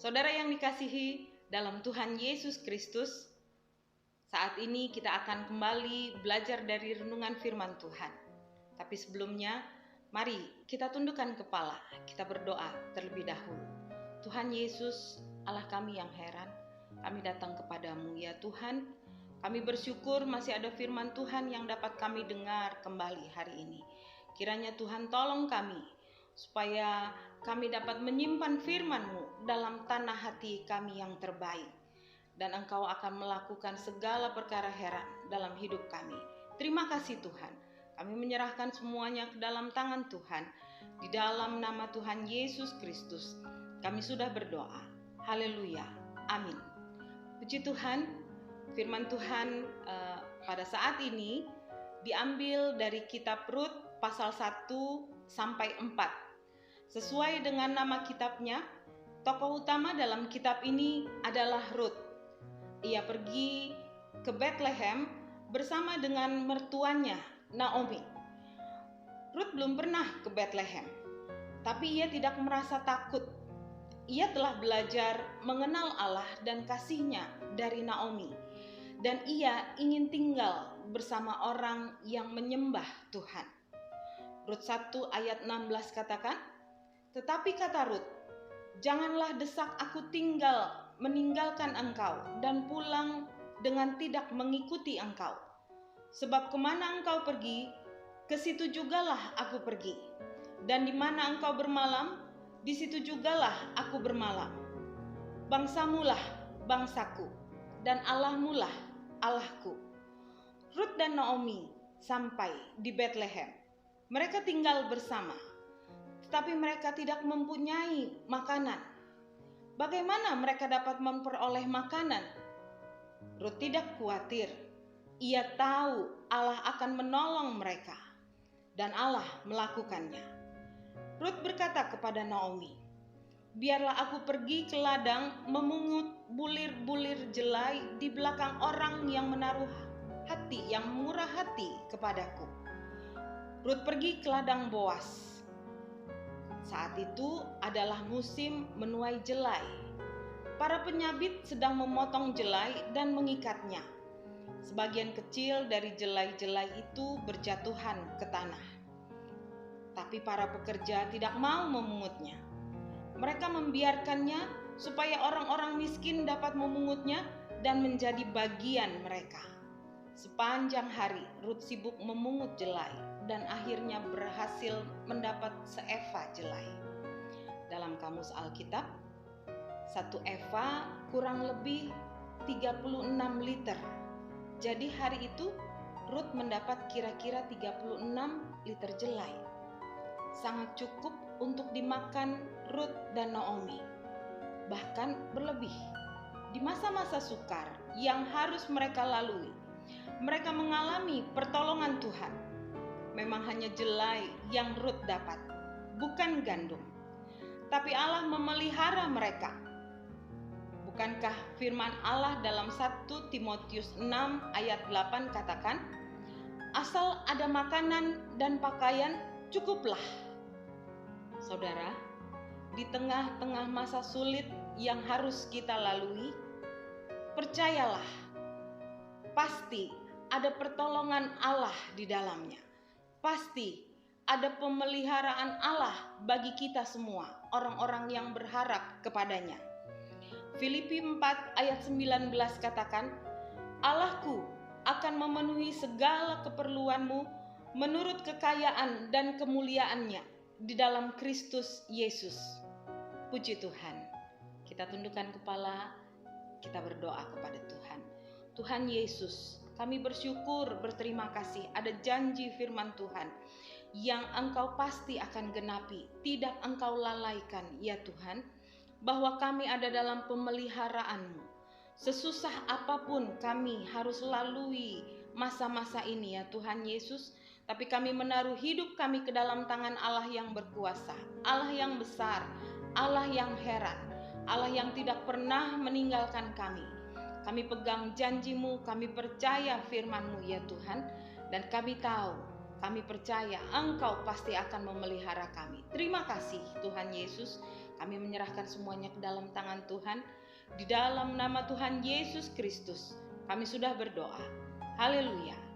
Saudara yang dikasihi dalam Tuhan Yesus Kristus, saat ini kita akan kembali belajar dari renungan firman Tuhan. Tapi sebelumnya, mari kita tundukkan kepala, kita berdoa terlebih dahulu. Tuhan Yesus, Allah kami yang heran, kami datang kepadamu ya Tuhan. Kami bersyukur masih ada firman Tuhan yang dapat kami dengar kembali hari ini. Kiranya Tuhan tolong kami, supaya kami dapat menyimpan firman-Mu dalam tanah hati kami yang terbaik. Dan Engkau akan melakukan segala perkara heran dalam hidup kami. Terima kasih Tuhan. Kami menyerahkan semuanya ke dalam tangan Tuhan. Di dalam nama Tuhan Yesus Kristus, kami sudah berdoa. Haleluya. Amin. Puji Tuhan, firman Tuhan pada saat ini diambil dari kitab Rut pasal 1 sampai 4. Sesuai dengan nama kitabnya, tokoh utama dalam kitab ini adalah Rut. Ia pergi ke Bethlehem bersama dengan mertuanya, Naomi. Rut belum pernah ke Bethlehem, tapi ia tidak merasa takut. Ia telah belajar mengenal Allah dan kasih-Nya dari Naomi, dan ia ingin tinggal bersama orang yang menyembah Tuhan. Rut 1 ayat 16 katakan, "Tetapi kata Rut, janganlah desak aku meninggalkan engkau dan pulang dengan tidak mengikuti engkau. Sebab kemana engkau pergi, ke situ jugalah aku pergi. Dan di mana engkau bermalam, di situ jugalah aku bermalam. Bangsamulah bangsaku, dan Allahmulah Allahku." Rut dan Naomi sampai di Bethlehem. Mereka tinggal bersama, tetapi mereka tidak mempunyai makanan. Bagaimana mereka dapat memperoleh makanan? Rut tidak khawatir. Ia tahu Allah akan menolong mereka, dan Allah melakukannya. Rut berkata kepada Naomi, "Biarlah aku pergi ke ladang memungut bulir-bulir jelai di belakang orang yang murah hati kepadaku." Rut pergi ke ladang Boas. Saat itu adalah musim menuai jelai. Para penyabit sedang memotong jelai dan mengikatnya. Sebagian kecil dari jelai-jelai itu berjatuhan ke tanah. Tapi para pekerja tidak mau memungutnya. Mereka membiarkannya supaya orang-orang miskin dapat memungutnya dan menjadi bagian mereka. Sepanjang hari Rut sibuk memungut jelai dan akhirnya berhasil mendapat seeva jelai. Dalam kamus Alkitab, 1 eva kurang lebih 36 liter. Jadi hari itu Rut mendapat kira-kira 36 liter jelai. Sangat cukup untuk dimakan Rut dan Naomi. Bahkan berlebih. Di masa-masa sukar yang harus mereka lalui, mereka mengalami pertolongan Tuhan. Memang hanya jelai yang Rut dapat, bukan gandum. Tapi Allah memelihara mereka. Bukankah firman Allah dalam 1 Timotius 6 ayat 8 katakan, "Asal ada makanan dan pakaian, cukuplah." Saudara, di tengah-tengah masa sulit yang harus kita lalui, percayalah, pasti ada pertolongan Allah di dalamnya. Pasti ada pemeliharaan Allah bagi kita semua, orang-orang yang berharap kepadanya. Filipi 4 ayat 19 katakan, "Allahku akan memenuhi segala keperluanmu menurut kekayaan dan kemuliaannya di dalam Kristus Yesus." Puji Tuhan. Kita tundukkan kepala, kita berdoa kepada Tuhan. Tuhan Yesus, kami bersyukur, berterima kasih ada janji firman Tuhan yang Engkau pasti akan genapi, tidak Engkau lalaikan ya Tuhan, bahwa kami ada dalam pemeliharaan-Mu. Sesusah apapun kami harus lalui masa-masa ini ya Tuhan Yesus, tapi kami menaruh hidup kami ke dalam tangan Allah yang berkuasa, Allah yang besar, Allah yang heran, Allah yang tidak pernah meninggalkan kami. Kami pegang janji-Mu, kami percaya firman-Mu ya Tuhan, dan kami tahu Kami percaya Engkau pasti akan memelihara kami. Terima kasih Tuhan Yesus. Kami menyerahkan semuanya ke dalam tangan Tuhan. Di dalam nama Tuhan Yesus Kristus, kami sudah berdoa. Haleluya.